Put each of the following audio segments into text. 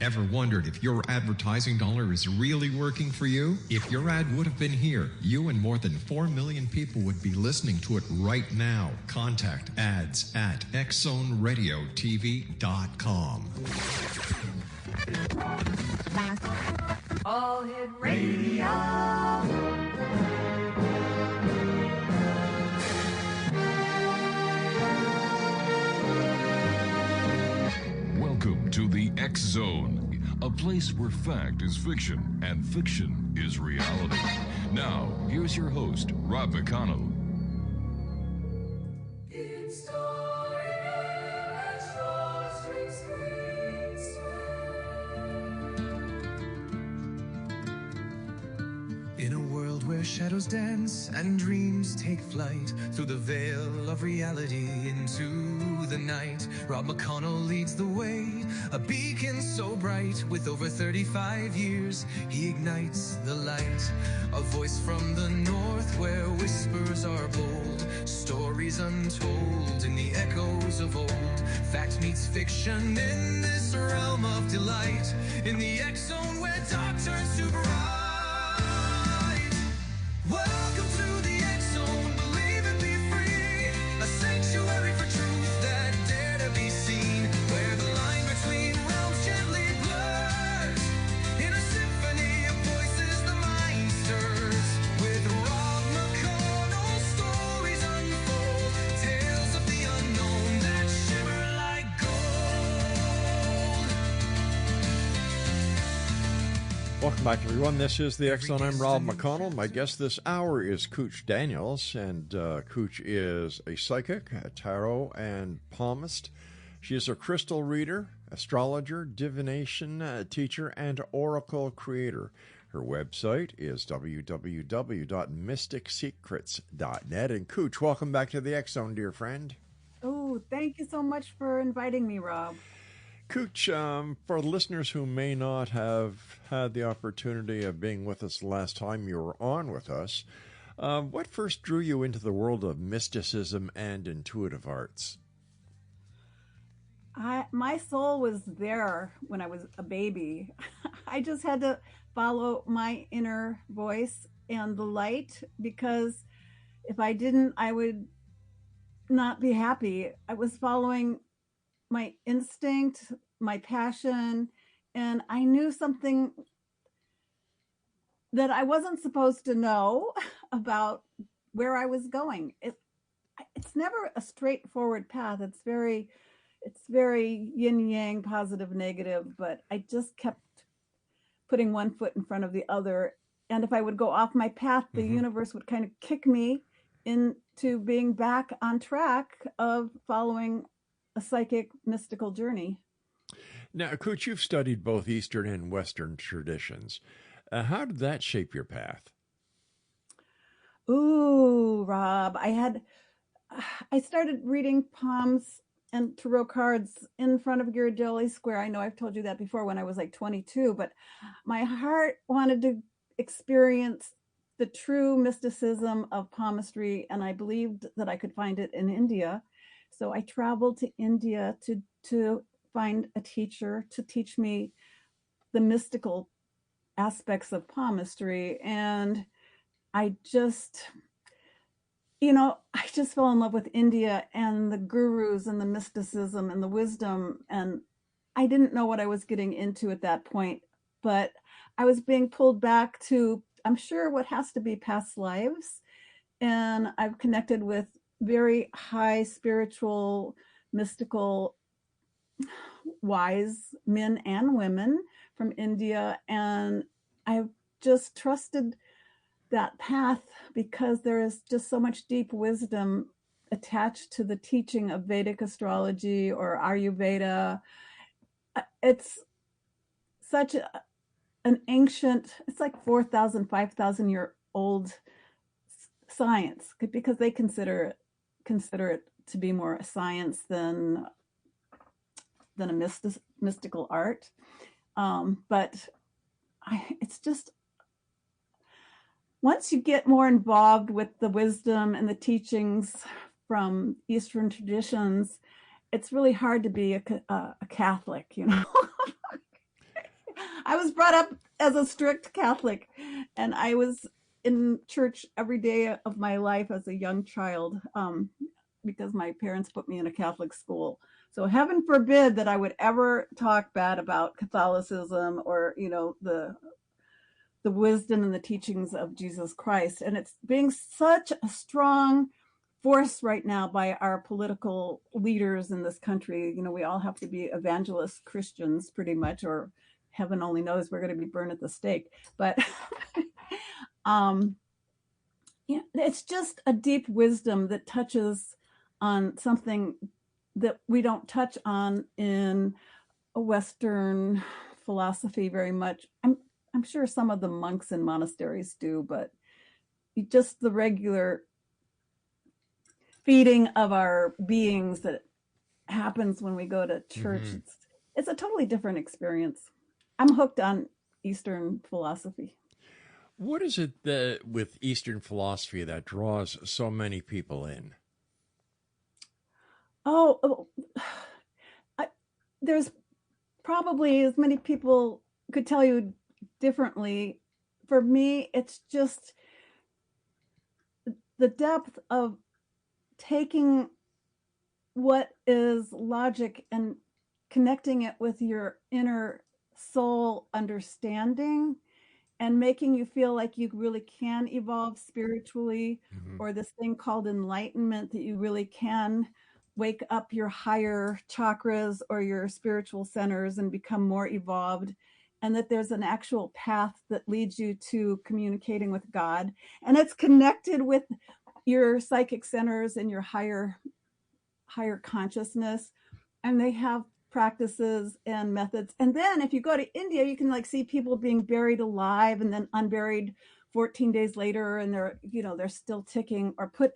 Ever wondered if your advertising dollar is really working for you? If your ad would have been here, you and more than 4 million people would be listening to it right now. Contact ads at xzoneradiotv.com. All Hit Radio. Welcome to the X Zone, a place where fact is fiction and fiction is reality. Now, here's your host, Rob McConnell. In a world where shadows dance and dreams take flight through the veil of reality into the night, Rob McConnell leads the way, a beacon so bright. With over 35 years, he ignites the light. A voice from the north where whispers are bold, stories untold in the echoes of old. Fact meets fiction in this realm of delight, in the X Zone where dark turns to bright. Welcome to the X Zone, believe and be free, a sanctuary for truth that dare to be seen, where the line between realms gently blurs, in a symphony of voices the mind stirs, with Rob McConnell stories unfold, tales of the unknown that shimmer like gold. Welcome back, everyone. This is the X Zone. I'm Rob McConnell. My guest this hour is Kooch Daniels, and Kooch is a psychic, a tarot, and palmist. She is a crystal reader, astrologer, divination teacher, and oracle creator. Her website is www.mysticsecrets.net. And Kooch, welcome back to the X Zone, dear friend. Oh, thank you so much for inviting me, Rob. Kooch, for listeners who may not have had the opportunity of being with us the last time you were on with us, what first drew you into the world of mysticism and intuitive arts? My soul was there when I was a baby. I just had to follow my inner voice and the light, because if I didn't, I would not be happy. I was following my instinct, my passion, and I knew something that I wasn't supposed to know about where I was going. It's never a straightforward path. It's very yin yang, positive, negative, but I just kept putting one foot in front of the other. And if I would go off my path, the universe would kind of kick me into being back on track of following a psychic mystical journey. Now, Kooch, you've studied both Eastern and Western traditions. How did that shape your path? Ooh, Rob, I started reading palms and tarot cards in front of Ghirardelli Square. I know I've told you that before, when I was like 22, but my heart wanted to experience the true mysticism of palmistry, and I believed that I could find it in India. So I traveled to India to find a teacher to teach me the mystical aspects of palmistry. And I just fell in love with India and the gurus and the mysticism and the wisdom. And I didn't know what I was getting into at that point, but I was being pulled back to, I'm sure, what has to be past lives. And I've connected with very high spiritual, mystical, wise men and women from India. And I've just trusted that path because there is just so much deep wisdom attached to the teaching of Vedic astrology or Ayurveda. It's such an ancient, it's like 4,000, 5,000 year old science, because they consider it to be more a science than a mystical art. But it's just, once you get more involved with the wisdom and the teachings from Eastern traditions, it's really hard to be a Catholic, I was brought up as a strict Catholic, and I was in church every day of my life as a young child, because my parents put me in a Catholic school. So heaven forbid that I would ever talk bad about Catholicism or, the wisdom and the teachings of Jesus Christ. And it's being such a strong force right now by our political leaders in this country. We all have to be evangelist Christians pretty much, or heaven only knows we're going to be burned at the stake. But it's just a deep wisdom that touches on something that we don't touch on in Western philosophy very much. I'm sure some of the monks in monasteries do, but just the regular feeding of our beings that happens when we go to church, it's a totally different experience. I'm hooked on Eastern philosophy. What is it that with Eastern philosophy that draws so many people in? There's probably as many people could tell you differently. For me, it's just the depth of taking what is logic and connecting it with your inner soul understanding and making you feel like you really can evolve spiritually, or this thing called enlightenment, that you really can wake up your higher chakras or your spiritual centers and become more evolved, and that there's an actual path that leads you to communicating with God, and it's connected with your psychic centers and your higher consciousness. And they have practices and methods. And then if you go to India, you can see people being buried alive and then unburied 14 days later, and they're still ticking or put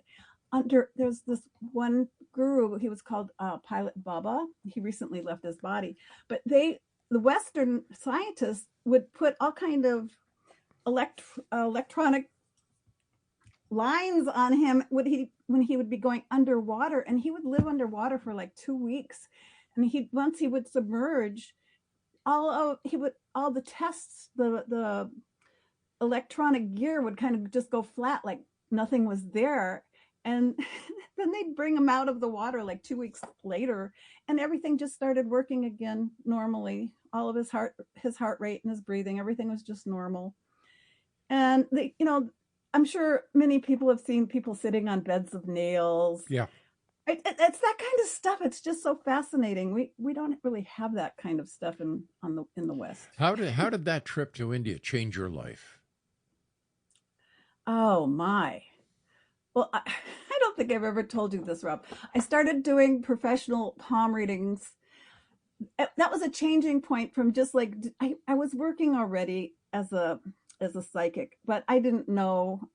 under. There's this one guru, he was called Pilot Baba. He recently left his body, but the Western scientists would put all kind of electronic lines on him when he would be going underwater, and he would live underwater for 2 weeks. And once he would submerge, all the tests, the electronic gear would kind of just go flat, like nothing was there. And then they'd bring him out of the water 2 weeks later, and everything just started working again normally. All of his heart rate and his breathing, everything was just normal. And I'm sure many people have seen people sitting on beds of nails. Yeah. It's that kind of stuff. It's just so fascinating. We don't really have that kind of stuff in the West. How did that trip to India change your life? Oh my. Well, I don't think I've ever told you this, Rob. I started doing professional palm readings. That was a changing point from just I was working already as a psychic, but I didn't know.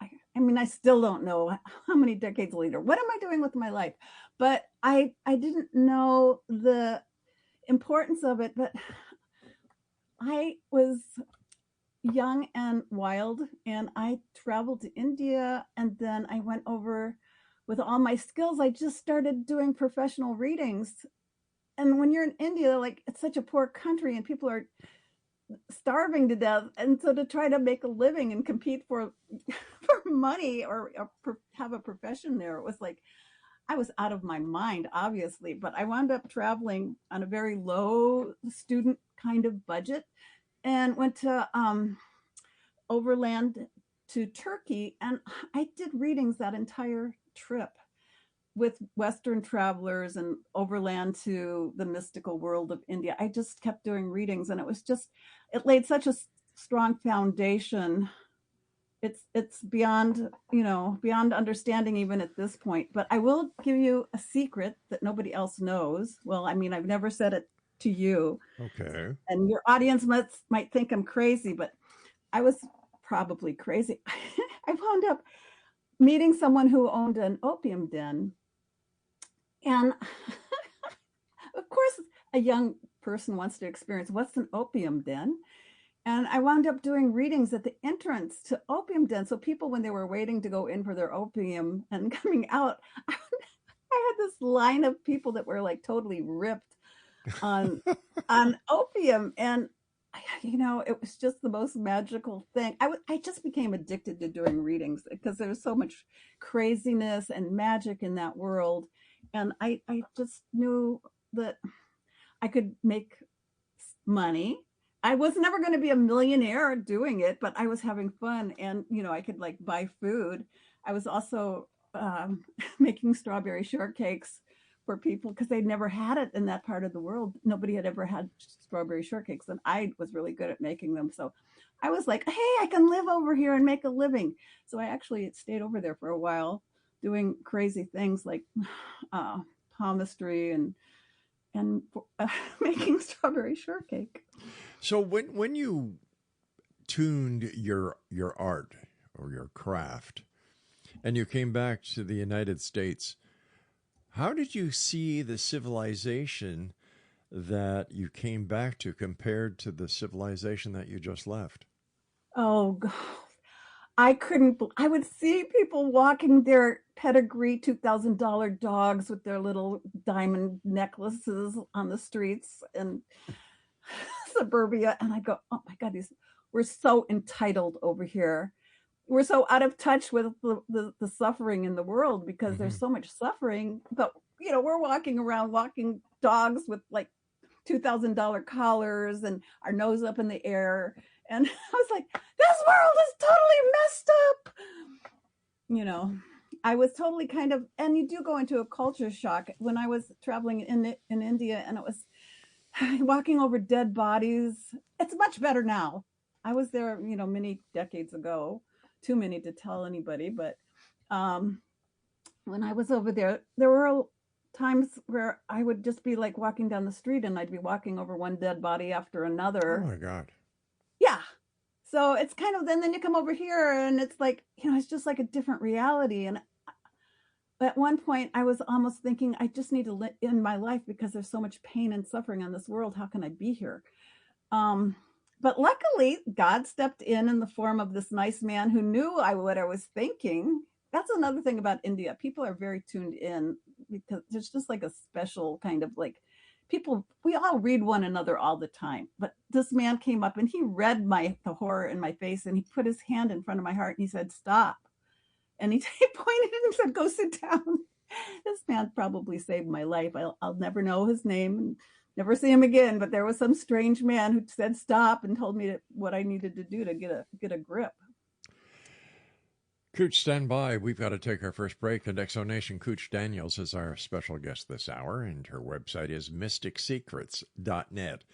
I still don't know how many decades later. What am I doing with my life? But I didn't know the importance of it. But I was young and wild, and I traveled to India, and then I went over with all my skills. I just started doing professional readings. And when you're in India, it's such a poor country and people are starving to death, and so to try to make a living and compete for money or have a profession there, it was I was out of my mind, obviously. But I wound up traveling on a very low student kind of budget and went to overland to Turkey, and I did readings that entire trip with Western travelers and overland to the mystical world of India. I just kept doing readings, and it laid such a strong foundation. It's beyond understanding even at this point. But I will give you a secret that nobody else knows. Well, I've never said it to you. Okay. And your audience might think I'm crazy, but I was probably crazy. I wound up meeting someone who owned an opium den. And of course, a young person wants to experience what's an opium den. And I wound up doing readings at the entrance to opium den. So people, when they were waiting to go in for their opium and coming out, I had this line of people that were totally ripped on opium. And I it was just the most magical thing. I just became addicted to doing readings because there was so much craziness and magic in that world. And I just knew that I could make money. I was never going to be a millionaire doing it, but I was having fun. And, I could like buy food. I was also making strawberry shortcakes for people because they'd never had it in that part of the world. Nobody had ever had strawberry shortcakes, and I was really good at making them. So I was like, hey, I can live over here and make a living. So I actually stayed over there for a while doing crazy things like palmistry and making strawberry shortcake. So when you tuned your art or your craft and you came back to the United States, how did you see the civilization that you came back to compared to the civilization that you just left? Oh, God. I would see people walking their pedigree $2,000 dogs with their little diamond necklaces on the streets in suburbia. And I go, oh my God, we're so entitled over here. We're so out of touch with the suffering in the world because there's so much suffering. But, we're walking around walking dogs with like $2,000 collars and our nose up in the air. And I was like, this world is totally messed up. I was totally and you do go into a culture shock. When I was traveling in India and it was walking over dead bodies, it's much better now. I was there, many decades ago. Too many to tell anybody, but when I was over there were times where I would just be like walking down the street and I'd be walking over one dead body after another. Oh my God. Yeah. So it's then you come over here and it's like, it's just like a different reality. And at one point I was almost thinking, I just need to end my life because there's so much pain and suffering on this world. How can I be here? But luckily, God stepped in the form of this nice man who knew what I was thinking. That's another thing about India. People are very tuned in because there's just like a special kind of like people, we all read one another all the time. But this man came up and he read the horror in my face and he put his hand in front of my heart and he said, stop. And he pointed and said, go sit down. This man probably saved my life. I'll never know his name and never see him again, but there was some strange man who said stop and told me what I needed to do to get a grip. Kooch, stand by. We've got to take our first break. And Exonation Kooch Daniels is our special guest this hour, and her website is mysticsecrets.net.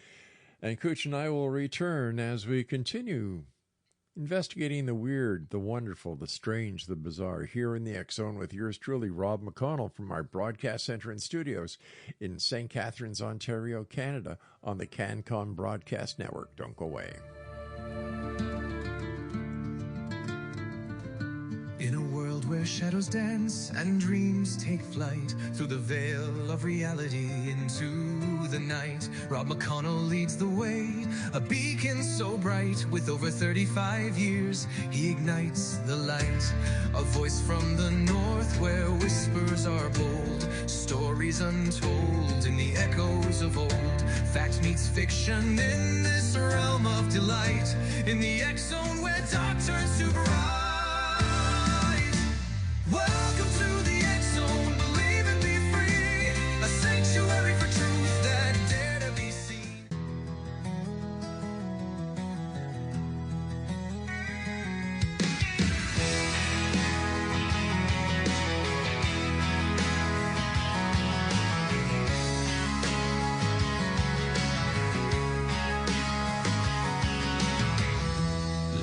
And Kooch and I will return as we continue investigating the weird, the wonderful, the strange, the bizarre, here in the X Zone with yours truly, Rob McConnell, from our broadcast center and studios in St. Catharines, Ontario, Canada, on the CanCon Broadcast Network. Don't go away. In a world where shadows dance and dreams take flight through the veil of reality into the night, Rob McConnell leads the way, a beacon so bright. With over 35 years, he ignites the light. A voice from the north where whispers are bold, stories untold in the echoes of old. Fact meets fiction in this realm of delight, in the X Zone where dark turns to bright. Welcome to the X Zone, believe and be free, a sanctuary for truth that dare to be seen.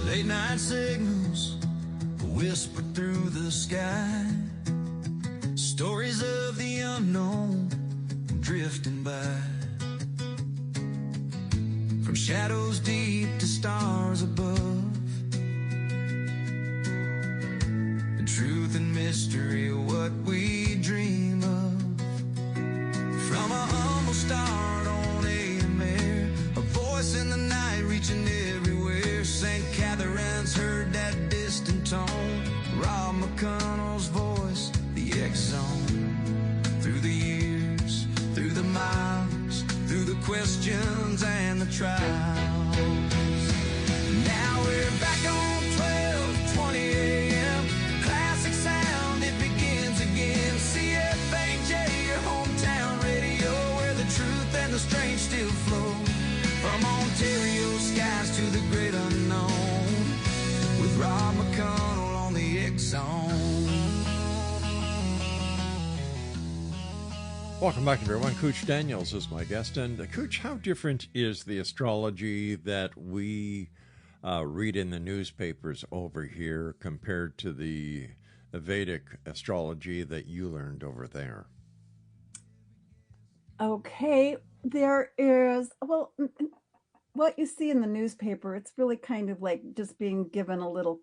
Late night signals whisper through the sky, stories of the unknown drifting by, from shadows deep to stars above. The truth and mystery of what we dream of. From a humble start on AM air, a voice in the night reaching everywhere. St. Catharines heard that distant tone. Rob McConnell's voice, the X Zone. Through the years, through the miles, through the questions burdens and the trials. Now we're back on 12:20 a.m. Classic sound, it begins again. CFAJ, your hometown radio, where the truth and the strange still flow. From Ontario skies to the great unknown, with Rob McConnell on the X-Zone. Welcome back, everyone. Kooch Daniels is my guest. And Kooch, how different is the astrology that we read in the newspapers over here compared to the Vedic astrology that you learned over there? Okay, there is, well, what you see in the newspaper, it's really kind of like just being given a little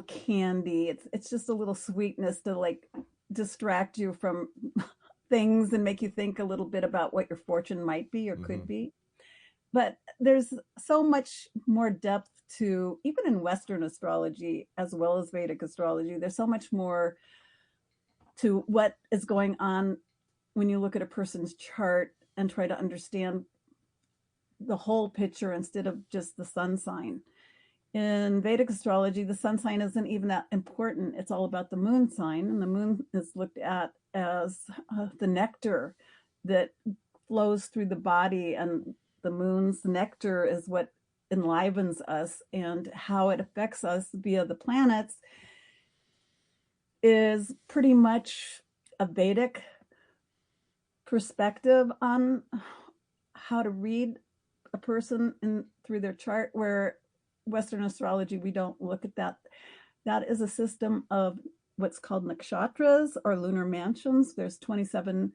candy. It's just a little sweetness to like distract you from things and make you think a little bit about what your fortune might be or could be. But there's so much more depth to, even in Western astrology as well as Vedic astrology, there's so much more to what is going on when you look at a person's chart and try to understand the whole picture instead of just the sun sign. In Vedic astrology, the sun sign isn't even that important. It's all about the moon sign, and the moon is looked at as the nectar that flows through the body, and the moon's nectar is what enlivens us, and how it affects us via the planets is pretty much a Vedic perspective on how to read a person through their chart, where Western astrology, we don't look at that. That is a system of what's called nakshatras or lunar mansions. There's 27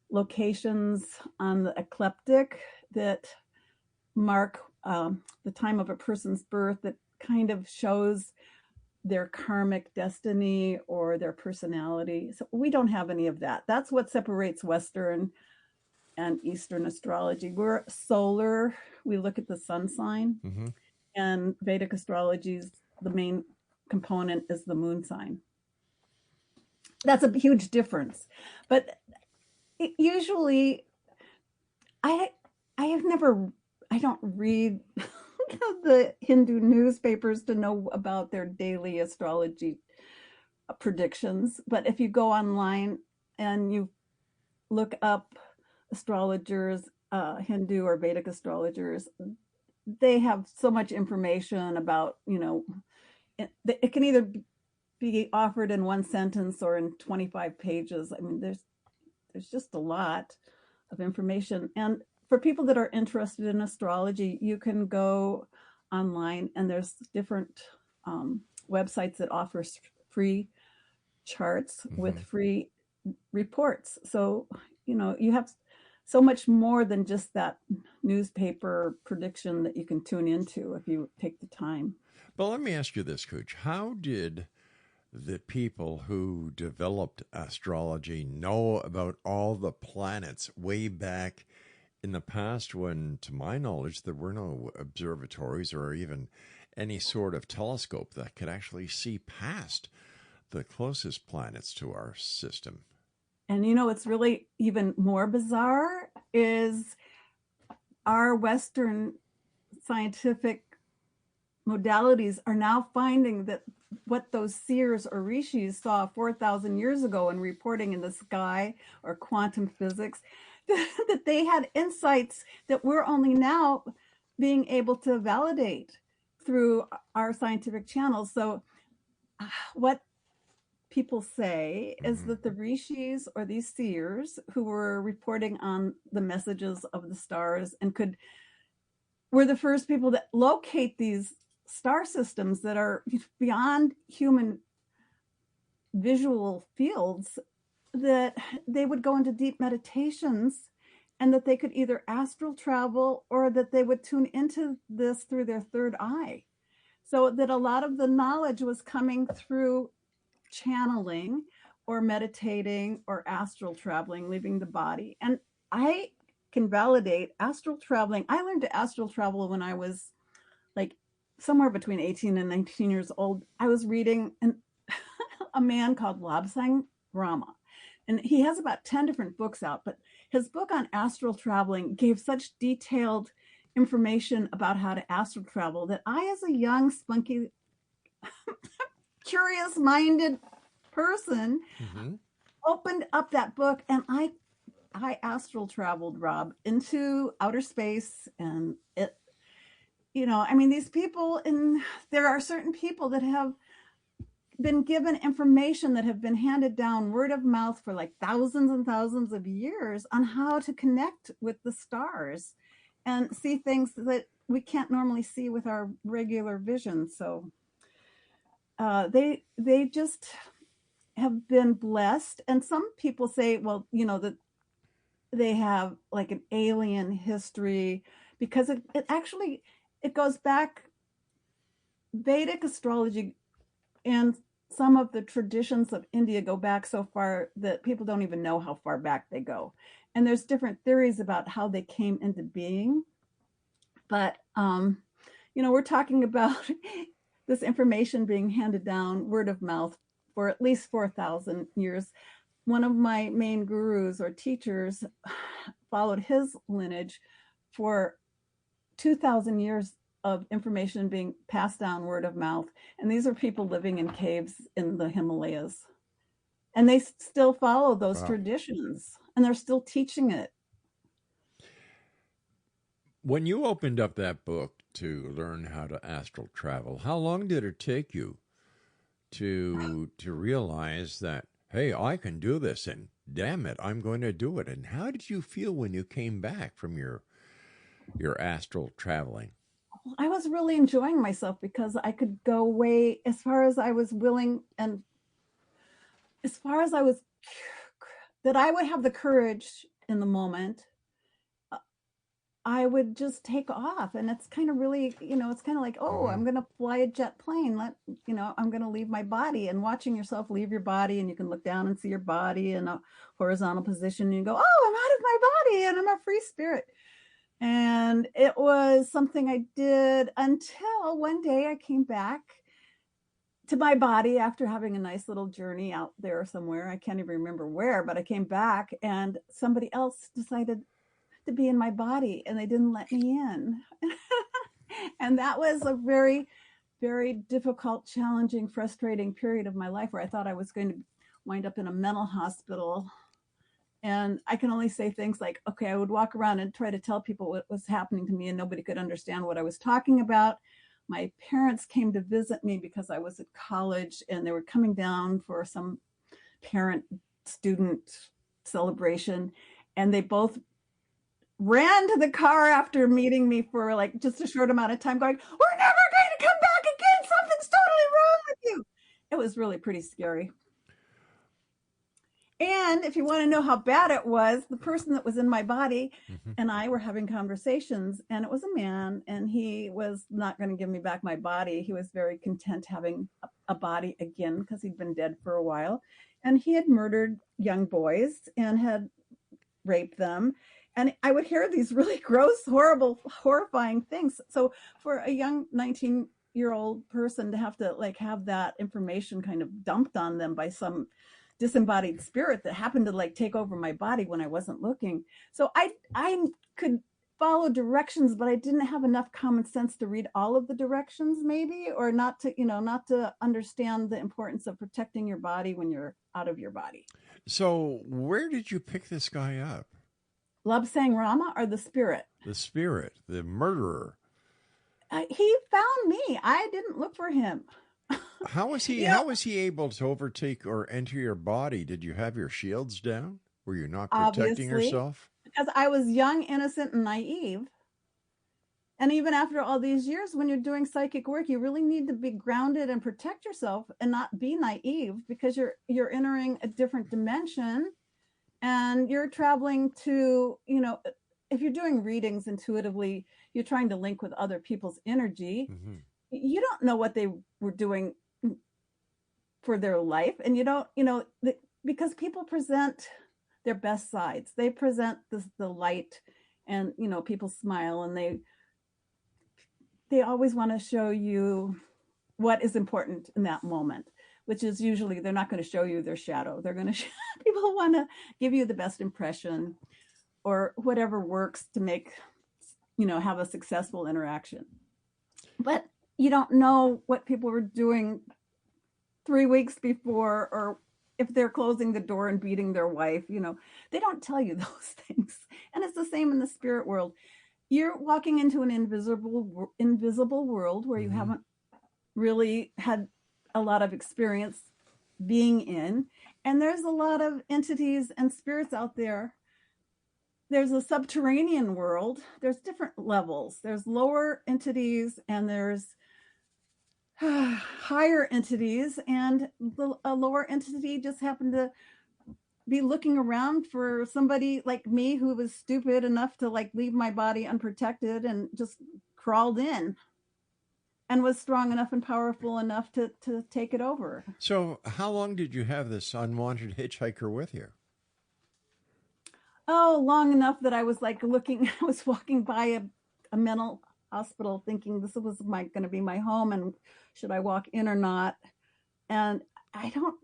locations on the ecliptic that mark the time of a person's birth, that kind of shows their karmic destiny or their personality. So we don't have any of that. That's what separates Western and Eastern astrology. We're solar. We look at the sun sign. And Vedic astrology's the main component is the moon sign. That's a huge difference. But usually, I don't read the Hindu newspapers to know about their daily astrology predictions. But if you go online and you look up astrologers, Hindu or Vedic astrologers, they have so much information about, it can either be offered in one sentence or in 25 pages. I mean, there's just a lot of information. And for people that are interested in astrology, you can go online, and there's different websites that offer free charts with free reports. So, you have so much more than just that newspaper prediction that you can tune into if you take the time. But let me ask you this, Kooch. How did the people who developed astrology know about all the planets way back in the past when, to my knowledge, there were no observatories or even any sort of telescope that could actually see past the closest planets to our system? And what's really even more bizarre is our Western scientific modalities are now finding that what those seers or rishis saw 4,000 years ago in reporting in the sky or quantum physics, that they had insights that we're only now being able to validate through our scientific channels. So what people say is that the rishis, or these seers who were reporting on the messages of the stars and were the first people that locate these star systems that are beyond human visual fields, that they would go into deep meditations, and that they could either astral travel or that they would tune into this through their third eye. So that a lot of the knowledge was coming through channeling or meditating or astral traveling, leaving the body. And I can validate astral traveling. I learned to astral travel when I was like somewhere between 18 and 19 years old. I was reading a man called Lobsang Rama, and he has about 10 different books out, but his book on astral traveling gave such detailed information about how to astral travel that I, as a young, spunky, curious-minded person, opened up that book, and I astral traveled, Rob, into outer space. And it, I mean, these people, there are certain people that have been given information that have been handed down word of mouth for like thousands and thousands of years on how to connect with the stars and see things that we can't normally see with our regular vision. So they just have been blessed. And some people say, well, that they have like an alien history, because it actually goes back. Vedic astrology and some of the traditions of India go back so far that people don't even know how far back they go. And there's different theories about how they came into being. But, we're talking about this information being handed down word of mouth for at least 4,000 years. One of my main gurus or teachers followed his lineage for 2,000 years of information being passed down word of mouth. And these are people living in caves in the Himalayas. And they still follow those traditions, and they're still teaching it. When you opened up that book to learn how to astral travel, how long did it take you to realize that, hey, I can do this, and damn it, I'm going to do it? And how did you feel when you came back from your astral traveling? I was really enjoying myself because I could go way as far as I was willing, and as far as I was, that I would have the courage in the moment, I would just take off. And it's kind of really, it's kind of like, oh, I'm going to fly a jet plane. I'm going to leave my body, and watching yourself leave your body, and you can look down and see your body in a horizontal position, and you go, oh, I'm out of my body and I'm a free spirit. And it was something I did until one day I came back to my body after having a nice little journey out there somewhere. I can't even remember where, but I came back and somebody else decided to be in my body, and they didn't let me in. And that was a very, very difficult, challenging, frustrating period of my life where I thought I was going to wind up in a mental hospital. And I can only say things like, okay, I would walk around and try to tell people what was happening to me, and nobody could understand what I was talking about. My parents came to visit me because I was at college, and they were coming down for some parent-student celebration. And they both ran to the car after meeting me for like just a short amount of time, going, we're never going to come back again. Something's totally wrong with you. It was really pretty scary. And if you want to know how bad it was, the person that was in my body and I were having conversations, and it was a man, and he was not going to give me back my body. He was very content having a body again because he'd been dead for a while. And he had murdered young boys and had raped them. And I would hear these really gross, horrible, horrifying things. So for a young 19-year-old person to have to have that information kind of dumped on them by some disembodied spirit that happened to take over my body when I wasn't looking. So I could follow directions, but I didn't have enough common sense to read all of the directions, maybe, or not to understand the importance of protecting your body when you're out of your body. So where did you pick this guy up? Labsang Rama, or the spirit? The spirit, the murderer. He found me. I didn't look for him. How was he? How was he able to overtake or enter your body? Did you have your shields down? Were you not protecting yourself? Because I was young, innocent, and naive. And even after all these years, when you're doing psychic work, you really need to be grounded and protect yourself and not be naive, because you're entering a different dimension, and you're traveling to, if you're doing readings intuitively, you're trying to link with other people's energy. You don't know what they were doing for their life. And you don't, because people present their best sides. They present the light, and, people smile, and they always want to show you what is important in that moment, which is usually they're not going to show you their shadow. They're going to people want to give you the best impression. or whatever works to make, have a successful interaction. But you don't know what people were doing 3 weeks before, or if they're closing the door and beating their wife. They don't tell you those things. And it's the same in the spirit world. You're walking into an invisible world where you haven't really had a lot of experience being in. And there's a lot of entities and spirits out there. There's a subterranean world. There's different levels. There's lower entities and there's higher entities. And a lower entity just happened to be looking around for somebody like me who was stupid enough to leave my body unprotected and just crawled in and was strong enough and powerful enough to take it over. So how long did you have this unwanted hitchhiker with you? Oh, long enough that I was I was walking by a mental hospital thinking this was going to be my home, and should I walk in or not? And I don't,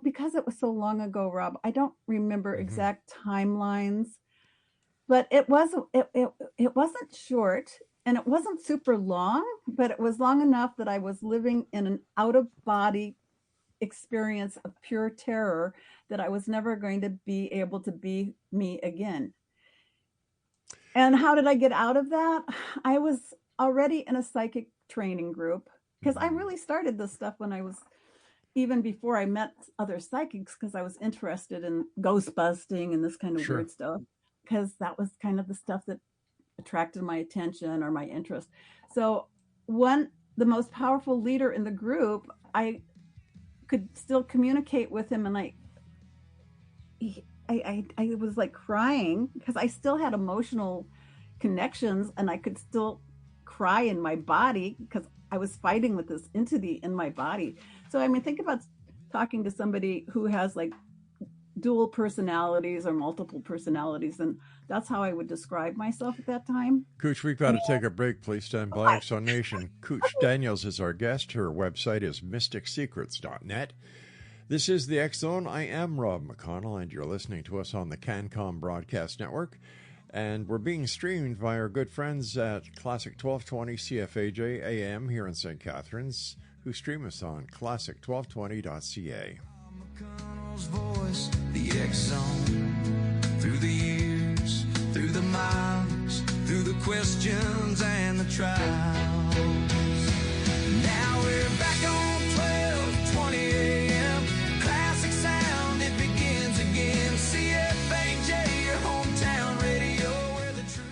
because it was so long ago, Rob, I don't remember exact timelines, but it wasn't short and it wasn't super long, but it was long enough that I was living in an out-of-body experience of pure terror that I was never going to be able to be me again. And how did I get out of that? I was already in a psychic training group, because I really started this stuff when I was, even before I met other psychics, because I was interested in ghost busting and this kind of weird stuff, because that was kind of the stuff that attracted my attention or my interest. So the most powerful leader in the group, I could still communicate with him, and I was crying because I still had emotional connections, and I could still cry in my body because I was fighting with this entity in my body. So think about talking to somebody who has dual personalities or multiple personalities, and that's how I would describe myself at that time. Kooch, we've got to take a break. Please stand by. Exo Nation. Kooch Daniels is our guest. Her website is mysticsecrets.net. This is the X Zone. I am Rob McConnell, and you're listening to us on the CanCom Broadcast Network. And we're being streamed by our good friends at Classic 1220 CFAJ AM here in St. Catharines, who stream us on classic1220.ca. McConnell's voice, the X Zone. Through the years, through the miles, through the questions and the trials. Now we're back on 1220 AM. Classic sound, it begins again. CFAJ, your hometown radio, where the truth.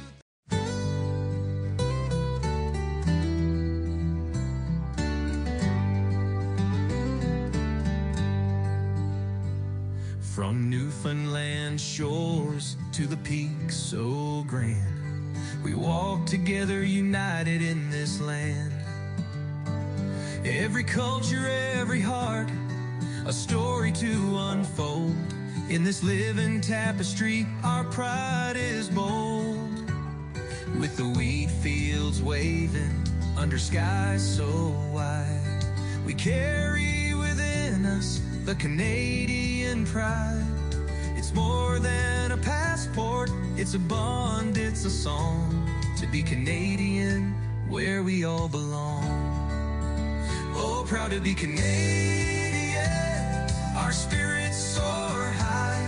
From Newfoundland shores to the peaks so grand, we walk together united in this land. Every culture, every heart, a story to unfold. In this living tapestry, our pride is bold. With the wheat fields waving under skies so wide, we carry within us the Canadian pride. It's more than a passport, it's a bond, it's a song. To be Canadian, where we all belong. Oh, proud to be Canadian, our spirits soar high,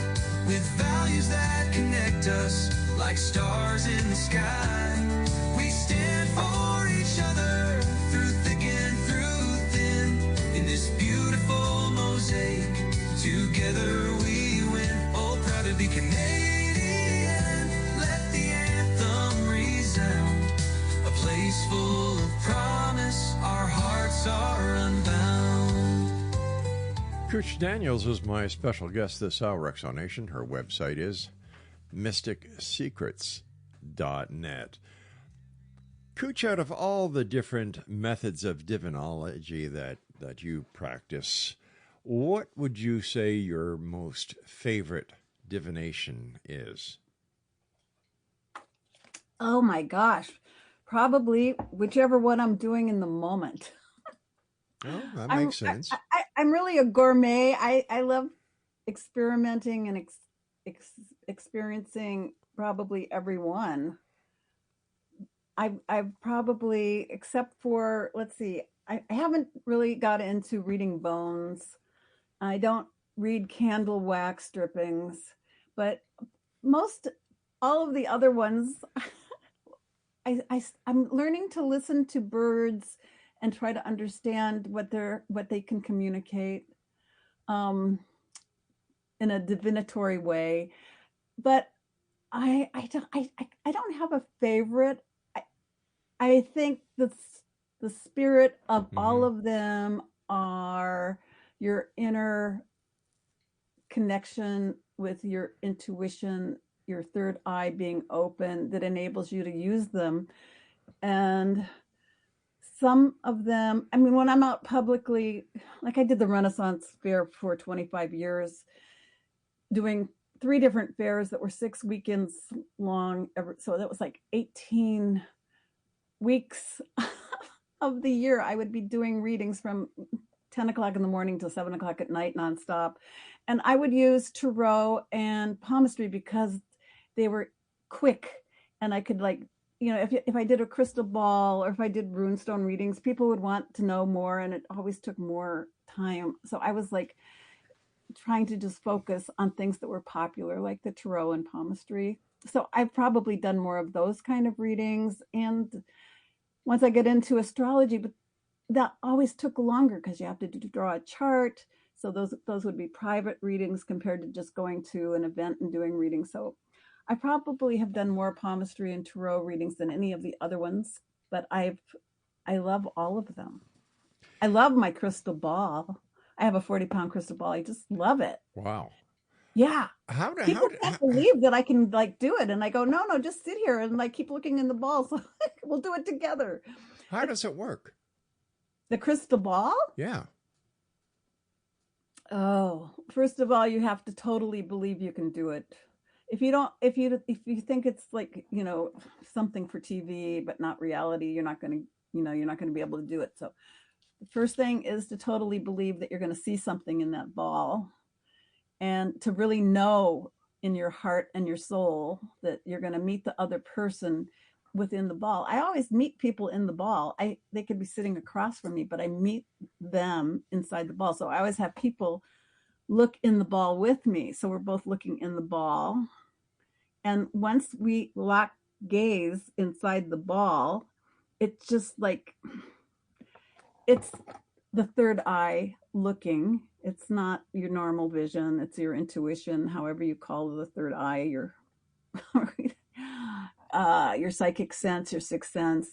with values that connect us like stars in the sky. We stand for each other through thick and through thin, in this beautiful mosaic, together we win. Oh, proud to be Canadian, let the anthem resound, a place full of promise, our hearts are unbound. Kooch Daniels is my special guest this hour, Exo Nation. Her website is mysticsecrets.net. Kooch, out of all the different methods of divinology that you practice, what would you say your most favorite divination is? Oh my gosh, probably whichever one I'm doing in the moment. Oh, that makes sense. I'm really a gourmet. I love experimenting and experiencing probably every one. I've probably, except for, let's see, I haven't really got into reading bones. I don't read candle wax drippings, but all of the other ones, I'm learning to listen to birds and try to understand what they can communicate in a divinatory way. But I don't have a favorite. I think the spirit of all of them are your inner connection with your intuition, your third eye being open that enables you to use them. And some of them, I mean, when I'm out publicly, like I did the Renaissance Fair for 25 years, doing 3 different fairs that were 6 weekends long. So that was like 18 weeks of the year. I would be doing readings from 10 o'clock in the morning till 7 o'clock at night nonstop. And I would use tarot and palmistry because they were quick. And I could, like, you know, if I did a crystal ball or if I did runestone readings, people would want to know more, and it always took more time. So I was like trying to just focus on things that were popular, like the tarot and palmistry. So I've probably done more of those kind of readings. And once I get into astrology, but that always took longer because you have to draw a chart. So those would be private readings compared to just going to an event and doing readings. So I probably have done more palmistry and tarot readings than any of the other ones, but I love all of them. I love my crystal ball. I have a 40-pound crystal ball. I just love it. Wow. Yeah. People can't believe that I can, like, do it. And I go, no, just sit here and, like, keep looking in the ball. So we'll do it together. How does it work? The crystal ball? Yeah. Oh, first of all, you have to totally believe you can do it. If you think it's like, you know, something for TV, but not reality, you're not going to be able to do it. So the first thing is to totally believe that you're going to see something in that ball, and to really know in your heart and your soul that you're going to meet the other person within the ball. I always meet people in the ball. They could be sitting across from me, but I meet them inside the ball. So I always have people look in the ball with me. So we're both looking in the ball. And once we lock gaze inside the ball, it's just like, it's the third eye looking. It's not your normal vision. It's your intuition, however you call the third eye, your psychic sense, your sixth sense.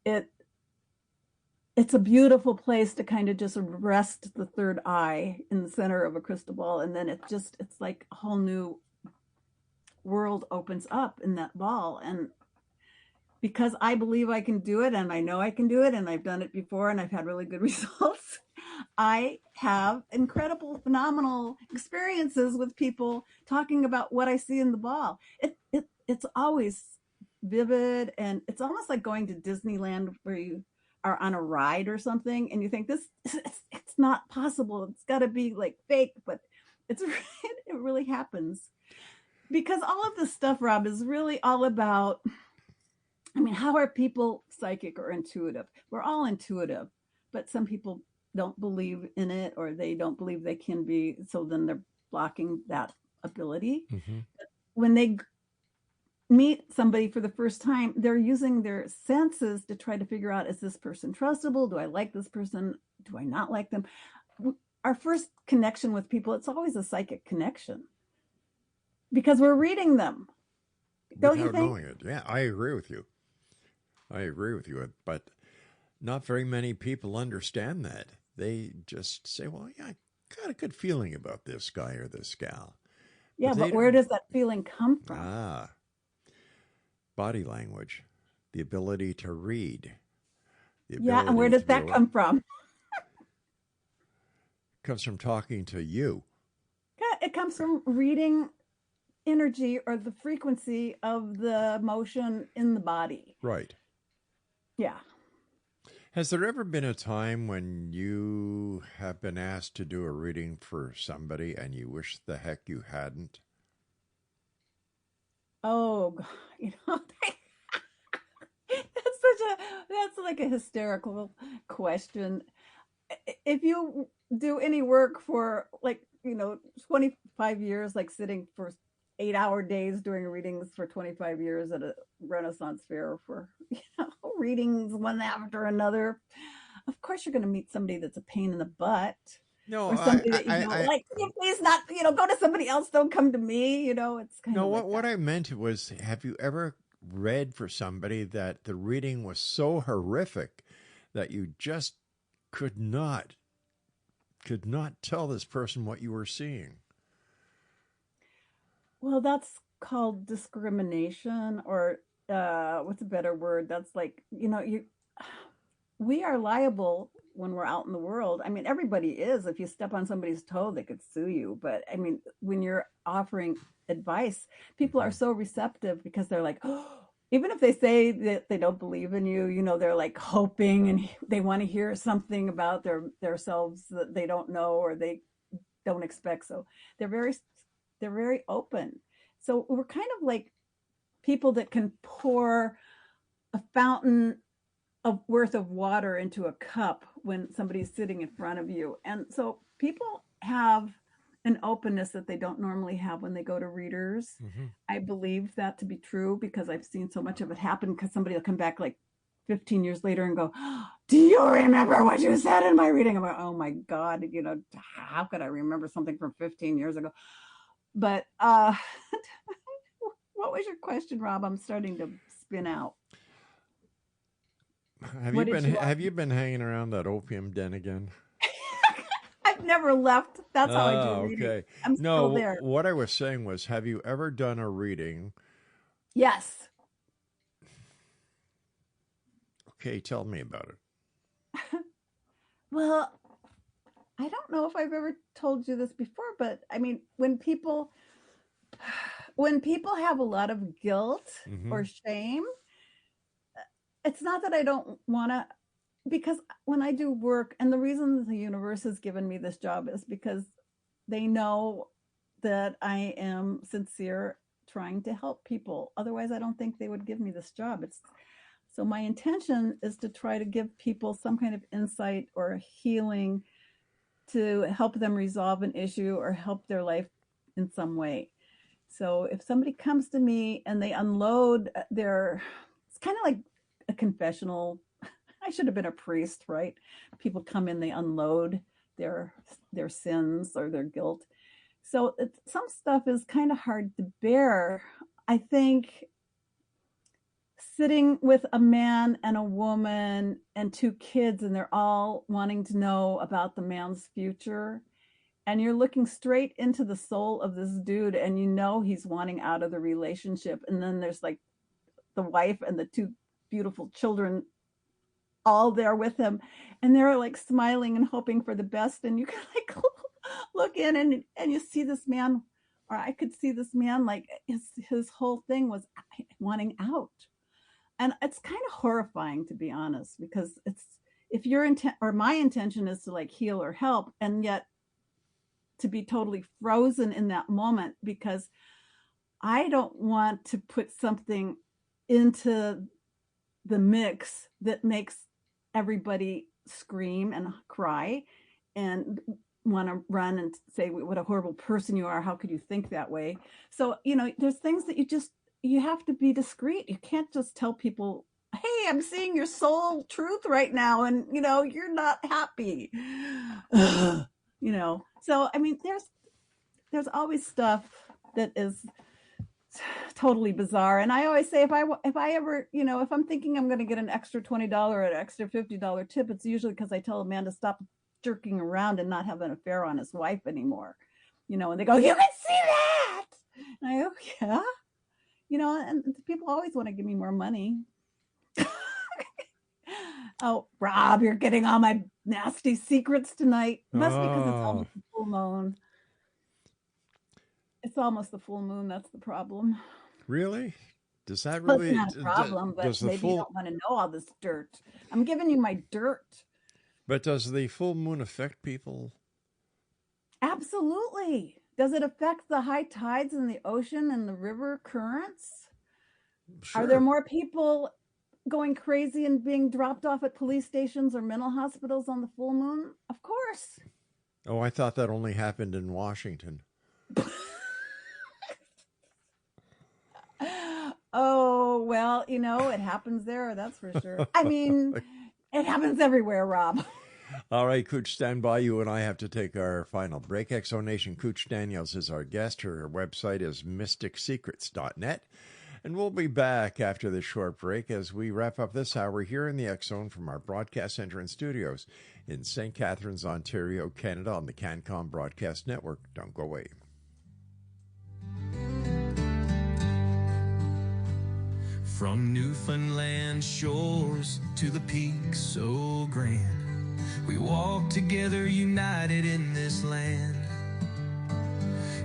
It's a beautiful place to kind of just rest the third eye in the center of a crystal ball. And then it's like a whole new world opens up in that ball. And because I believe I can do it, and I know I can do it, and I've done it before, and I've had really good results, I have incredible, phenomenal experiences with people talking about what I see in the ball. It's always vivid, and it's almost like going to Disneyland, where you are on a ride or something, and you think it's not possible. It's got to be like fake, but it really happens. Because all of this stuff, Rob, is really all about, I mean, how are people psychic or intuitive? We're all intuitive, but some people don't believe in it, or they don't believe they can be. So then they're blocking that ability. Mm-hmm. When they meet somebody for the first time, they're using their senses to try to figure out, is this person trustable? Do I like this person? Do I not like them? Our first connection with people, it's always a psychic connection, because we're reading them. Don't you think? Without knowing it. Yeah, I agree with you. But not very many people understand that. They just say, well, yeah, I got a good feeling about this guy or this gal. Yeah, but where does that feeling come from? Body language, the ability to read. Yeah, and where does that come from? It comes from talking to you. Yeah, it comes from reading energy or the frequency of the motion in the body. Right. Yeah. Has there ever been a time when you have been asked to do a reading for somebody and you wish the heck you hadn't? Oh, God, that's like a hysterical question. If you do any work for like, 25 years, like sitting for 8-hour days doing readings for 25 years at a Renaissance fair for, readings one after another, of course you're going to meet somebody that's a pain in the butt. No, Or somebody that you don't like. Can you please not, go to somebody else. Don't come to me. It's kind no. of like What that. I meant was, have you ever read for somebody that the reading was so horrific that you just could not tell this person what you were seeing? Well, that's called discrimination, or what's a better word? That's like, we are liable when we're out in the world. I mean, everybody is. If you step on somebody's toe, they could sue you. But I mean, when you're offering advice, people are so receptive because they're like, oh, even if they say that they don't believe in you, they're like hoping and they want to hear something about their selves that they don't know or they don't expect. So they're very they're very open. So we're kind of like people that can pour a fountain of worth of water into a cup when somebody's sitting in front of you. And so people have an openness that they don't normally have when they go to readers. Mm-hmm. I believe that to be true because I've seen so much of it happen, because somebody will come back like 15 years later and go, do you remember what you said in my reading? I'm like, oh my God, how could I remember something from 15 years ago? But what was your question, Rob? I'm starting to spin out. Have you been hanging around that opium den again? I've never left. That's how I do reading. Okay. I'm still there. What I was saying was, have you ever done a reading? Yes. Okay, tell me about it. Well, I don't know if I've ever told you this before, but I mean, when people have a lot of guilt or shame, it's not that I don't want to, because when I do work, and the reason the universe has given me this job is because they know that I am sincere trying to help people. Otherwise, I don't think they would give me this job. So my intention is to try to give people some kind of insight or healing to help them resolve an issue or help their life in some way. So if somebody comes to me and they unload it's kind of like a confessional. I should have been a priest, right? People come in, they unload their sins or their guilt. So some stuff is kind of hard to bear. I think sitting with a man and a woman and 2 kids, and they're all wanting to know about the man's future, and you're looking straight into the soul of this dude, and he's wanting out of the relationship. And then there's like the wife and the 2 beautiful children all there with him, and they're like smiling and hoping for the best, and you can like look in and you see this man, or I could see this man, like his whole thing was wanting out. And it's kind of horrifying, to be honest, because if your intent or my intention is to like heal or help, and yet to be totally frozen in that moment because I don't want to put something into the mix that makes everybody scream and cry and want to run and say, what a horrible person you are. How could you think that way? So, there's things that you have to be discreet. You can't just tell people, hey, I'm seeing your soul truth right now, and you're not happy. So I mean, there's always stuff that is totally bizarre. And I always say, if I ever, if I'm thinking I'm going to get an extra $20 or an extra $50 tip, it's usually because I tell a man to stop jerking around and not have an affair on his wife anymore. And they go, you can see that. And I go, yeah. And people always want to give me more money. Oh, Rob, you're getting all my nasty secrets tonight. Must be because it's almost the full moon. It's almost the full moon. That's the problem. Really? Does that really? Well, it's not a problem, but maybe you don't want to know all this dirt. I'm giving you my dirt. But does the full moon affect people? Absolutely. Does it affect the high tides in the ocean and the river currents? Sure. Are there more people going crazy and being dropped off at police stations or mental hospitals on the full moon? Of course. Oh, I thought that only happened in Washington. Oh, well, it happens there, that's for sure. I mean, it happens everywhere, Rob. All right, Kooch, stand by. You and I have to take our final break. Exonation, Kooch Daniels is our guest. Her website is mysticsecrets.net. And we'll be back after this short break as we wrap up this hour here in the X Zone from our broadcast center and studios in St. Catharines, Ontario, Canada on the CanCom Broadcast Network. Don't go away. From Newfoundland shores to the peaks so grand, we walk together united in this land.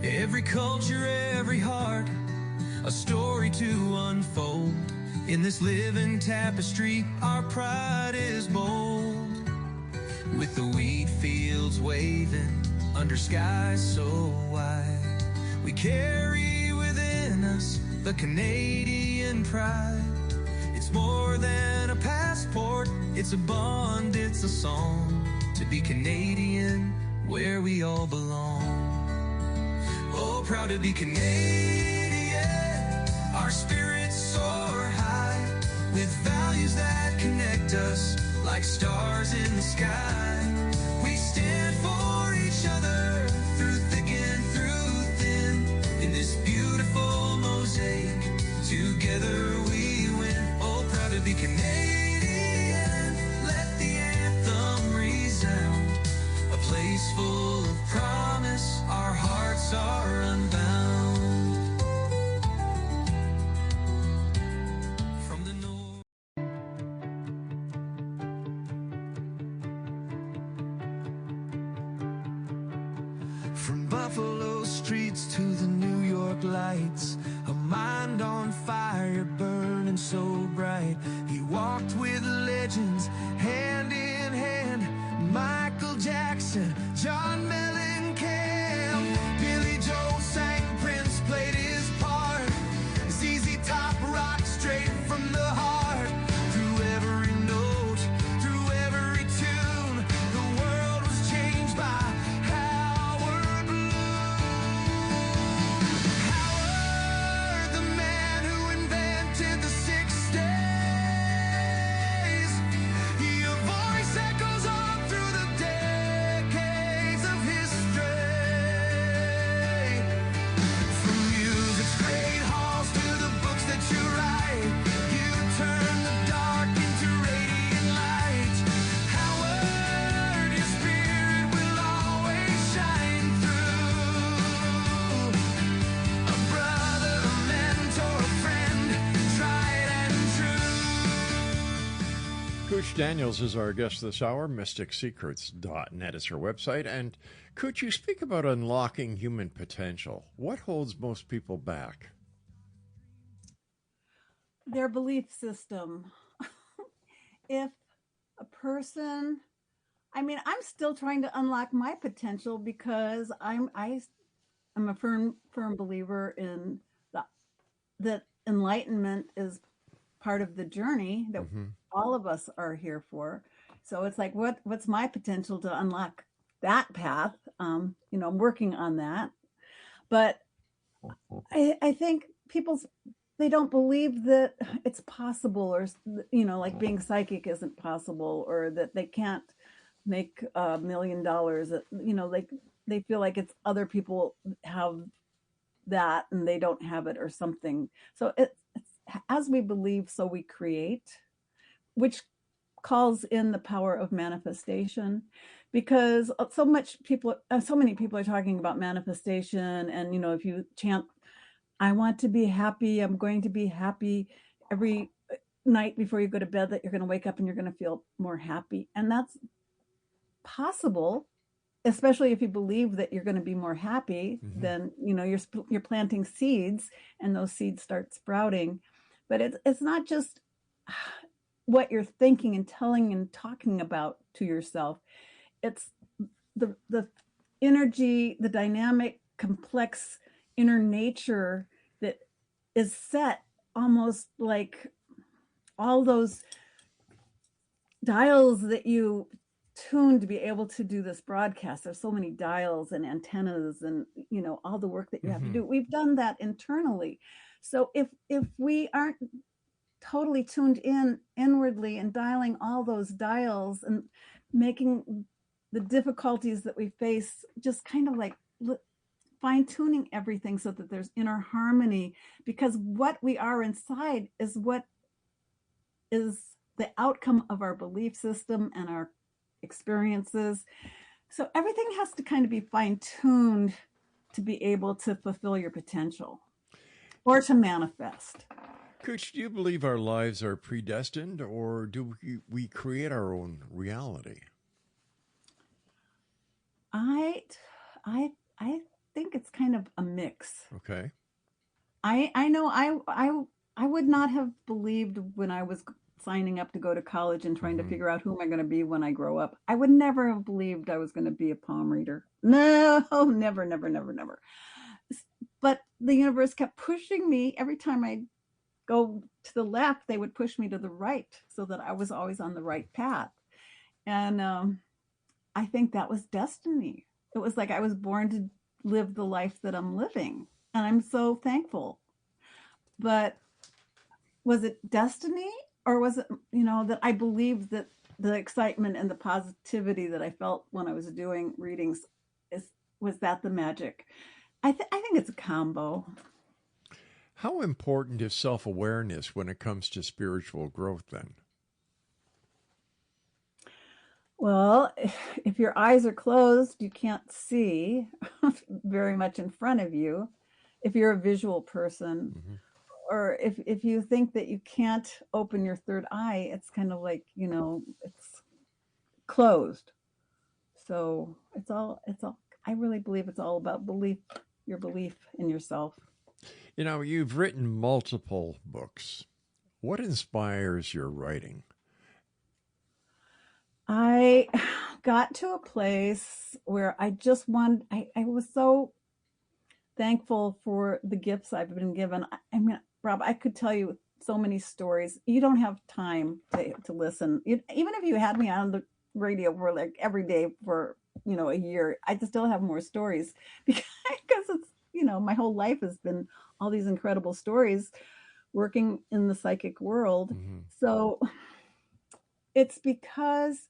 Every culture, every heart, a story to unfold. In this living tapestry, our pride is bold. With the wheat fields waving under skies so wide, we carry within us the Canadian pride. It's more than a passport, it's a bond, it's a song. To be Canadian, where we all belong. Oh, proud to be Canadian, our spirits soar high, with values that connect us like stars in the sky. We stand for each other through thick and through thin. In this beautiful mosaic, together we win. Oh, proud to be Canadian, let the anthem resound. A place full of promise, our hearts are unbound. From the north. From Buffalo streets to the New York lights, a mind on fire burning so bright. He walked with legends hand in hand. Michael Jackson, John Mellencamp, Billy Joel sang, Prince played his part. ZZ Top rocked straight from the heart. Through every note, through every tune, the world was changed by Howard Bloom. Howard, the man who invented the 6 days. Your voice echoes on through the decades of history. From music's great halls to the books that you write, you turn the dark into radiant light. Howard, your spirit will always shine through. A brother, a mentor, a friend, tried and true. Kooch Daniels is our guest this hour. mysticsecrets.net is her website. And Kooch, you speak about unlocking human potential. What holds most people back? Their belief system. If a person, I'm still trying to unlock my potential because I'm a firm believer in that enlightenment is part of the journey that all of us are here for. So it's like, what's my potential to unlock that path? I'm working on that, but I think they don't believe that it's possible, or like being psychic isn't possible, or that they can't make $1 million. Like they feel like it's other people have that and they don't have it or something. So it's as we believe, so we create, which calls in the power of manifestation, because so many people are talking about manifestation. And if you chant, I want to be happy, I'm going to be happy, every night before you go to bed, that you're going to wake up and you're going to feel more happy. And that's possible, especially if you believe that you're going to be more happy. Then you're planting seeds, and those seeds start sprouting. But it's not just what you're thinking and telling and talking about to yourself. It's the energy, the dynamic complex inner nature that is set almost like all those dials that you tune to be able to do this broadcast. There's so many dials and antennas and, you know, all the work that you have to do. We've done that internally. So if we aren't totally tuned in inwardly and dialing all those dials and making the difficulties that we face just kind of like fine tuning everything so that there's inner harmony, because what we are inside is what is the outcome of our belief system and our experiences. So everything has to kind of be fine tuned to be able to fulfill your potential or to manifest. Kooch, do you believe our lives are predestined, or do we create our own reality? I think it's kind of a mix. Okay. I know I would not have believed when I was signing up to go to college and trying to figure out who am I going to be when I grow up. I would never have believed I was going to be a palm reader. No, never, never, never, never. But the universe kept pushing me. Every time I go to the left, they would push me to the right so that I was always on the right path. And I think that was destiny. It was like I was born to live the life that I'm living. And I'm so thankful. But was it destiny? Or was it, you know, that I believed that the excitement and the positivity that I felt when I was doing readings was that the magic? I think it's a combo. How important is self-awareness when it comes to spiritual growth then? Well, if your eyes are closed, you can't see very much in front of you. If you're a visual person, or if you think that you can't open your third eye, it's kind of like, you know, it's closed. So it's all, I really believe it's all about belief, your belief in yourself. You know, you've written multiple books. What inspires your writing? I got to a place where I just wanted, I was so thankful for the gifts I've been given. I mean, Rob, I could tell you so many stories. You don't have time to listen. Even if you had me on the radio for like every day for, you know, a year, I just still have more stories because it's, you know, my whole life has been all these incredible stories working in the psychic world. So it's because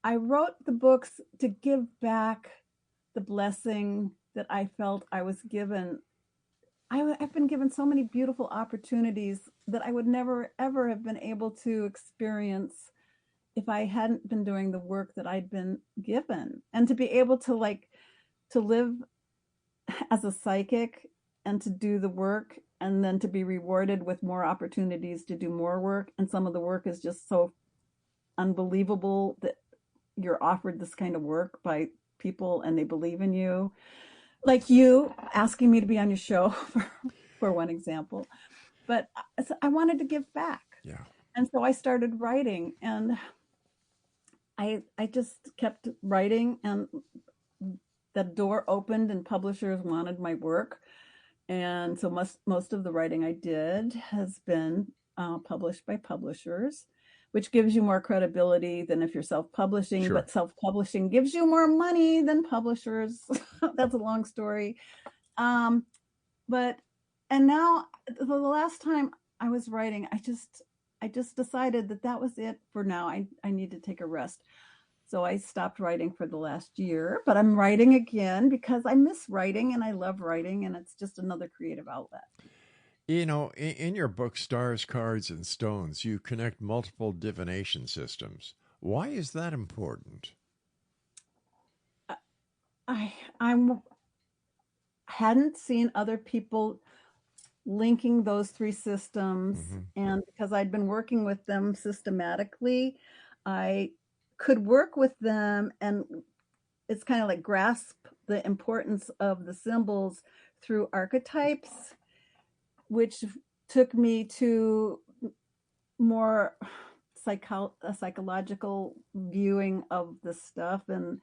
I wrote the books to give back the blessing that I felt I was given. I've been given so many beautiful opportunities that I would never, ever have been able to experience if I hadn't been doing the work that I'd been given. And to be able to to live as a psychic and to do the work and then to be rewarded with more opportunities to do more work. And some of the work is just so unbelievable that you're offered this kind of work by people and they believe in you. Like you asking me to be on your show for one example, but I wanted to give back. Yeah. And so I started writing, and I just kept writing, and the door opened and publishers wanted my work. And so most of the writing I did has been published by publishers, which gives you more credibility than if you're self-publishing, Sure. But self-publishing gives you more money than publishers. That's a long story. And now the last time I was writing, I just decided that was it for now. I need to take a rest. So I stopped writing for the last year, but I'm writing again because I miss writing and I love writing, and it's just another creative outlet. You know, in your book, Stars, Cards, and Stones, you connect multiple divination systems. Why is that important? I hadn't seen other people linking those three systems. And because I'd been working with them systematically, I could work with them, and it's kind of like grasp the importance of the symbols through archetypes, which took me to more psychological viewing of the stuff and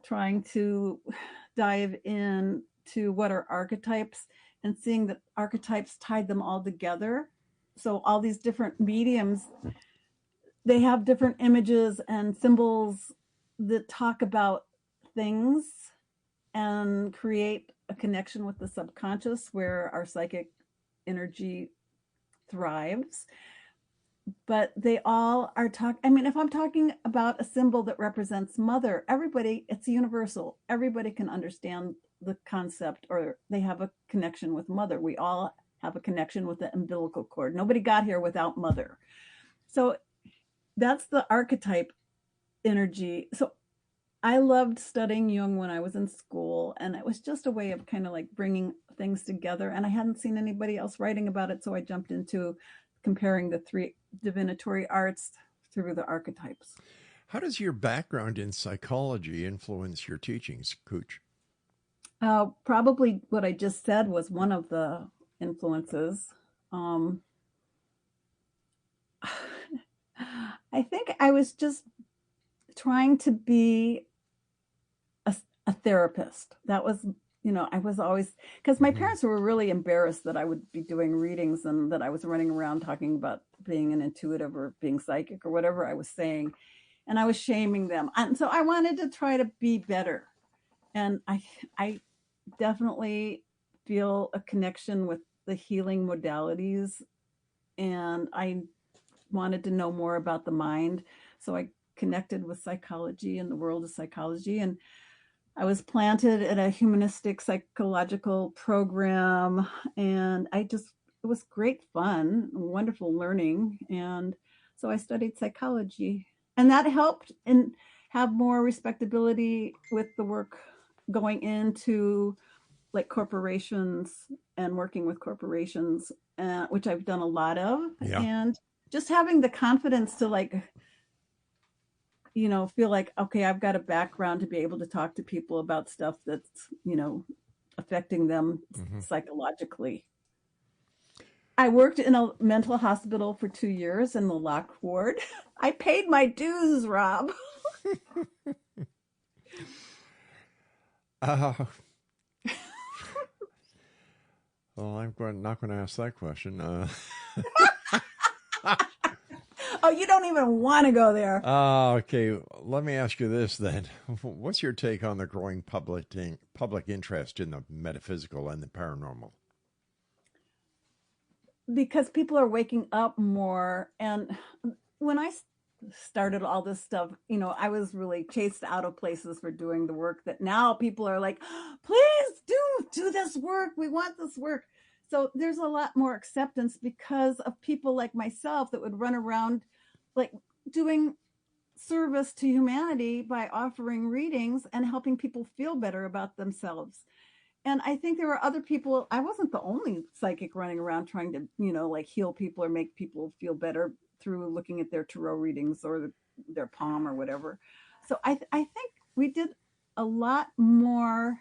trying to dive in to what are archetypes and seeing that archetypes tied them all together. So all these different mediums, they have different images and symbols that talk about things and create a connection with the subconscious where our psychic energy thrives. But they all are I mean, if I'm talking about a symbol that represents mother, everybody, it's universal. Everybody can understand the concept, or they have a connection with mother. We all have a connection with the umbilical cord. Nobody got here without mother. So that's the archetype energy. So I loved studying Jung when I was in school, and it was just a way of kind of like bringing things together. And I hadn't seen anybody else writing about it, so I jumped into comparing the three divinatory arts through the archetypes. How does your background in psychology influence your teachings, Kooch? Probably what I just said was one of the influences. I think I was just trying to be a therapist. That was, I was always, because my parents were really embarrassed that I would be doing readings and that I was running around talking about being an intuitive or being psychic or whatever I was saying. And I was shaming them. And so I wanted to try to be better. And I definitely feel a connection with the healing modalities. And I wanted to know more about the mind. So I connected with psychology and the world of psychology. And I was planted at a humanistic psychological program, and it was great fun, wonderful learning. And so I studied psychology, and that helped and have more respectability with the work going into like corporations and working with corporations, which I've done a lot of. Yeah. And just having the confidence to like, feel like, okay, I've got a background to be able to talk to people about stuff that's, affecting them psychologically. I worked in a mental hospital for 2 years in the locked ward. I paid my dues, Rob. Well, I'm not going to ask that question. Oh, you don't even want to go there. Okay. Let me ask you this then. What's your take on the growing public interest in the metaphysical and the paranormal? Because people are waking up more. And when I started all this stuff, I was really chased out of places for doing the work that now people are like, please do this work. We want this work. So there's a lot more acceptance because of people like myself that would run around like doing service to humanity by offering readings and helping people feel better about themselves. And I think there were other people. I wasn't the only psychic running around trying to, like heal people or make people feel better through looking at their tarot readings or their palm or whatever. So I think we did a lot more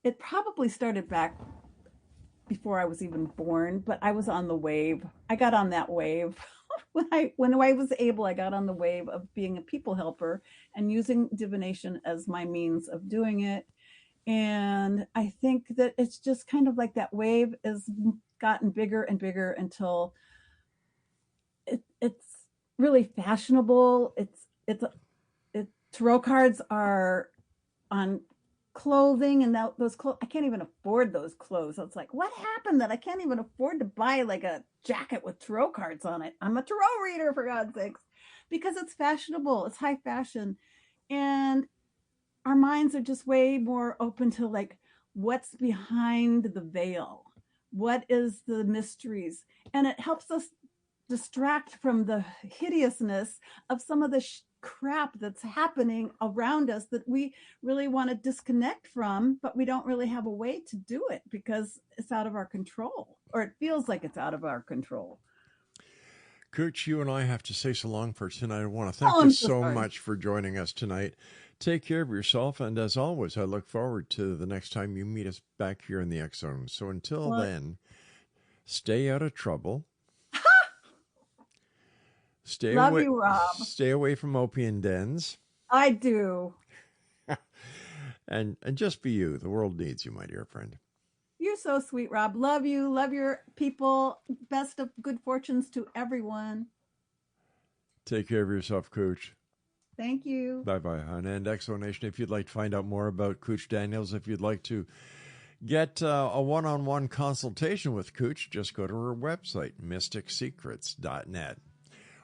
it probably started back before I was even born, but I was on the wave. I got on that wave. When I was able, I got on the wave of being a people helper and using divination as my means of doing it. And I think that it's just kind of like that wave has gotten bigger and bigger until it's really fashionable. Tarot cards are on clothing, and those clothes, I can't even afford those clothes. So it's like, what happened that I can't even afford to buy like a jacket with tarot cards on it? I'm a tarot reader, for God's sakes, because it's fashionable. It's high fashion. And our minds are just way more open to like, what's behind the veil? What is the mysteries? And it helps us distract from the hideousness of some of the crap that's happening around us that we really want to disconnect from, but we don't really have a way to do it because it's out of our control, or it feels like it's out of our control. Kooch, you and I have to say so long for tonight. I want to thank you so much for joining us tonight. Take care of yourself, and as always, I look forward to the next time you meet us back here in the X Zone. So until then, stay out of trouble. Love you, Rob. Stay away from opium dens. I do. And just be you. The world needs you, my dear friend. You're so sweet, Rob. Love you. Love your people. Best of good fortunes to everyone. Take care of yourself, Kooch. Thank you. Bye-bye, hon. And Exonation, if you'd like to find out more about Kooch Daniels, if you'd like to get a one-on-one consultation with Kooch, just go to her website, mysticsecrets.net.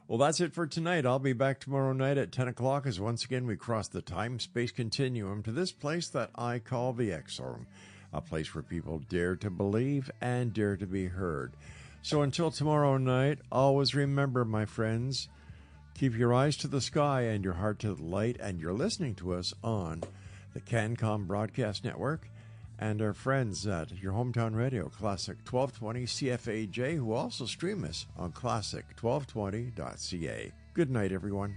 Well, that's it for tonight. I'll be back tomorrow night at 10 o'clock as once again we cross the time-space continuum to this place that I call the X-Zone, a place where people dare to believe and dare to be heard. So until tomorrow night, always remember, my friends, keep your eyes to the sky and your heart to the light, and you're listening to us on the CanCom Broadcast Network and our friends at your hometown radio, Classic 1220 CFAJ, who also stream us on classic1220.ca. Good night, everyone.